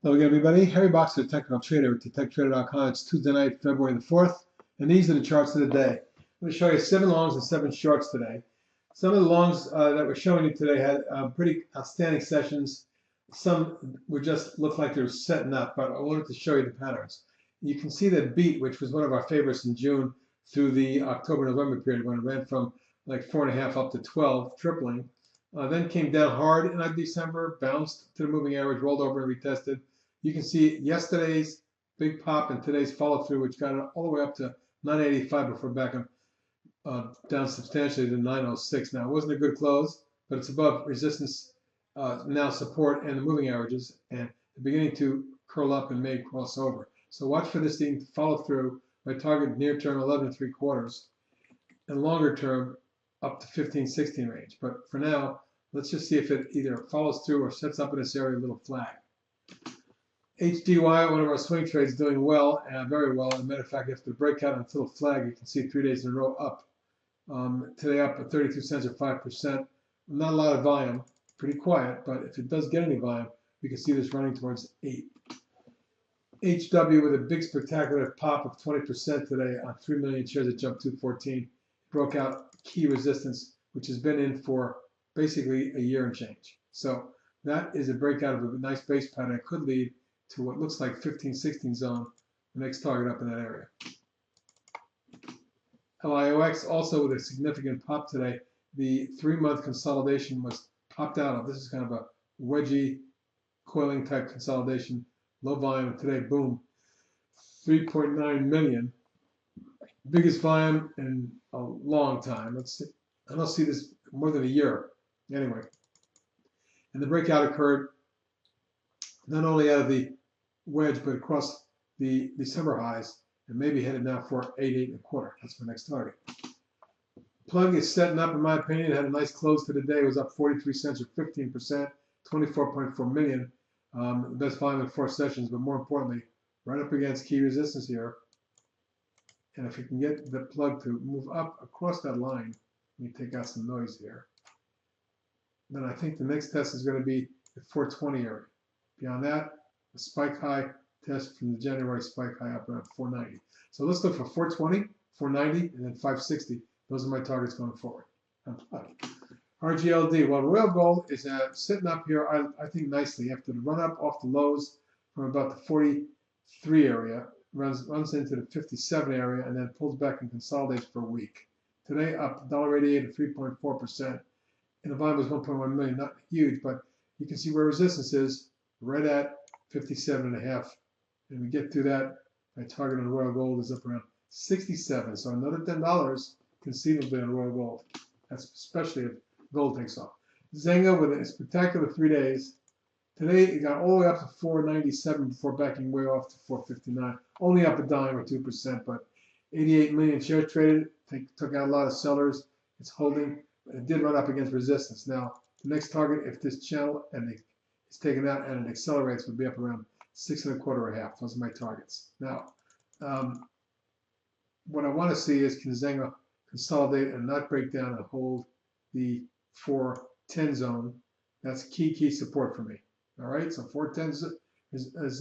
Hello again, everybody. Harry Boxer, Technical Trader with TechTrader.com. It's Tuesday night, February the 4th, and these are the charts of the day. I'm going to show you 7 longs and 7 shorts today. Some of the longs that we're showing you today had pretty outstanding sessions. Some were just looked like they were setting up, but I wanted to show you the patterns. You can see that beat, which was one of our favorites in June through the October-November period when it ran from like 4.5 up to 12, tripling. Then came down hard in December, bounced to the moving average, rolled over and retested. You can see yesterday's big pop and today's follow through, which got it all the way up to 985 before backing down substantially to 906. Now, it wasn't a good close, but it's above resistance, now support and the moving averages, and beginning to curl up and may cross over. So watch for this thing to follow through. My target near term 11 3/4, and longer term up to 15-16 range. But for now, let's just see if it either follows through or sets up in this area a little flag. HDY, one of our swing trades, doing well, very well. As a matter of fact, after the breakout and little flag, you can see 3 days in a row up. Today up at 32 cents or 5%. Not a lot of volume, pretty quiet, but if it does get any volume, we can see this running towards 8. HW with a big spectacular pop of 20% today on 3 million shares. It jumped 214. Broke out key resistance, which has been in for basically a year and change. So that is a breakout of a nice base pattern. It could lead to what looks like 15-16 zone, the next target up in that area. LIOX also with a significant pop today. The 3-month consolidation was popped out of. This is kind of a wedgy coiling type consolidation, low volume, and today, boom, 3.9 million. Biggest volume in a long time. Let's see. I don't see this more than a year. Anyway, and the breakout occurred not only out of the wedge, but across the December highs, and maybe headed now for 8 1/4. That's my next target. Plug is setting up, in my opinion. It had a nice close to the day. It was up 43 cents or 15%, 24.4 million. The best volume in 4 sessions, but more importantly, right up against key resistance here. And if you can get the plug to move up across that line, let me take out some noise here. Then I think the next test is going to be the 420 area. Beyond that, a spike high test from the January spike high up around 490. So let's look for 420, 490, and then 560. Those are my targets going forward. RGLD, well, Royal Gold is sitting up here, I think, nicely after the run up off the lows from about the 43 area, runs into the 57 area, and then pulls back and consolidates for a week. Today up $1.88 at 3.4%. And the volume was 1.1 million, not huge, but you can see where resistance is, right at 57.5. And we get through that, my target on Royal Gold is up around 67. So another $10 conceivably on Royal Gold. That's especially if gold takes off. Zenga with a spectacular 3 days. Today it got all the way up to 497 before backing way off to 459. Only up a dime or 2%, but 88 million shares traded. Took out a lot of sellers. It's holding. It did run up against resistance. Now, the next target, if this channel and it's taken out and it accelerates, would be up around 6 1/4 or half. Those are my targets. Now, what I want to see is can Zenga consolidate and not break down and hold the 410 zone. That's key support for me. All right, so 410 is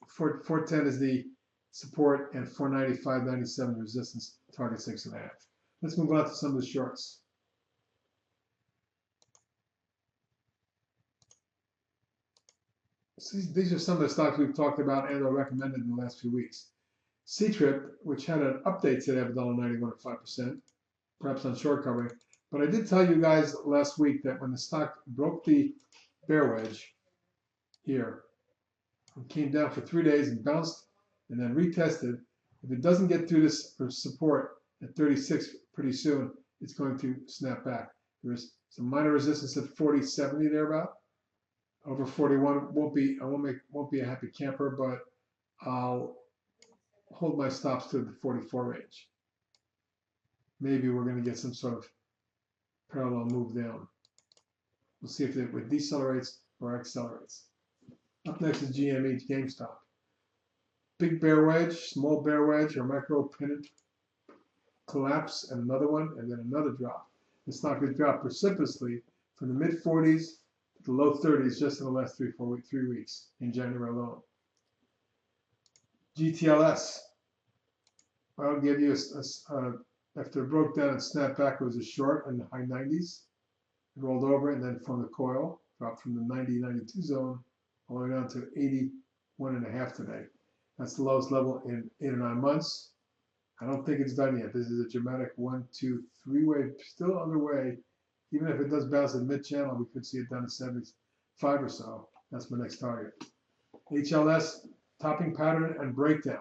410 is the support, and 495.97 resistance, target 6.5. Let's move on to some of the shorts. So these are some of the stocks we've talked about and or recommended in the last few weeks. C-Trip, which had an update today of $1.91 at 5%, perhaps on short covering. But I did tell you guys last week that when the stock broke the bear wedge here, and came down for 3 days and bounced and then retested, if it doesn't get through this support at 36 pretty soon, it's going to snap back. There's some minor resistance at 40.70 thereabout. Over 41 won't be a happy camper, but I'll hold my stops to the 44 range. Maybe we're going to get some sort of parallel move down. We'll see if it decelerates or accelerates. Up next is GME, GameStop. Big bear wedge, small bear wedge, or micro pennant collapse, and another one, and then another drop. The stock has dropped precipitously from the mid-40s the low 30s just in the last 3 weeks in January alone. GTLS, I'll give you after it broke down and snapped back, it was a short in the high 90s. It rolled over and then from the coil, dropped from the 90-92 zone all the way down to 81.5 today. That's the lowest level in 8 or 9 months. I don't think it's done yet. This is a dramatic 1, 2, 3 wave still underway. Even if it does bounce at mid-channel, we could see it down to 75 or so. That's my next target. HLS, topping pattern and breakdown.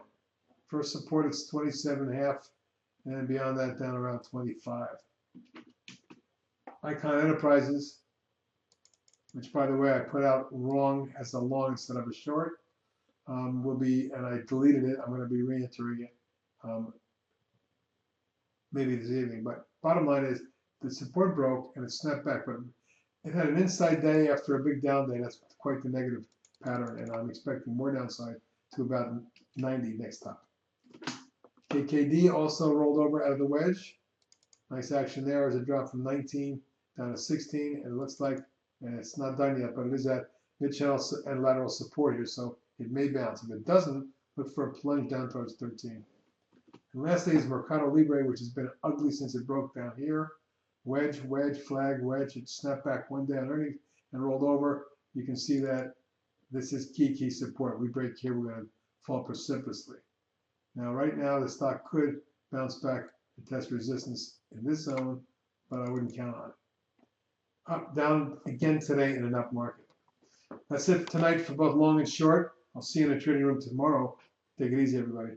First support it's 27.5, and beyond that down around 25. Icon Enterprises, which by the way I put out wrong as a long instead of a short, will be, and I deleted it. I'm going to be re-entering it maybe this evening. But bottom line is the support broke and it snapped back, but it had an inside day after a big down day. That's quite the negative pattern, and I'm expecting more downside to about 90 next time. KKD also rolled over out of the wedge. Nice action there as it dropped from 19 down to 16, and it looks like, and it's not done yet, but it is at mid-channel and lateral support here, so it may bounce. If it doesn't, look for a plunge down towards 13. And lastly is Mercado Libre, which has been ugly since it broke down here. Wedge, wedge, flag, wedge. It snapped back one day on earnings and rolled over. You can see that this is key support. We break here, we're going to fall precipitously. Now, right now, the stock could bounce back and test resistance in this zone, but I wouldn't count on it. Up, down again today in an up market. That's it for tonight for both long and short. I'll see you in the trading room tomorrow. Take it easy, everybody.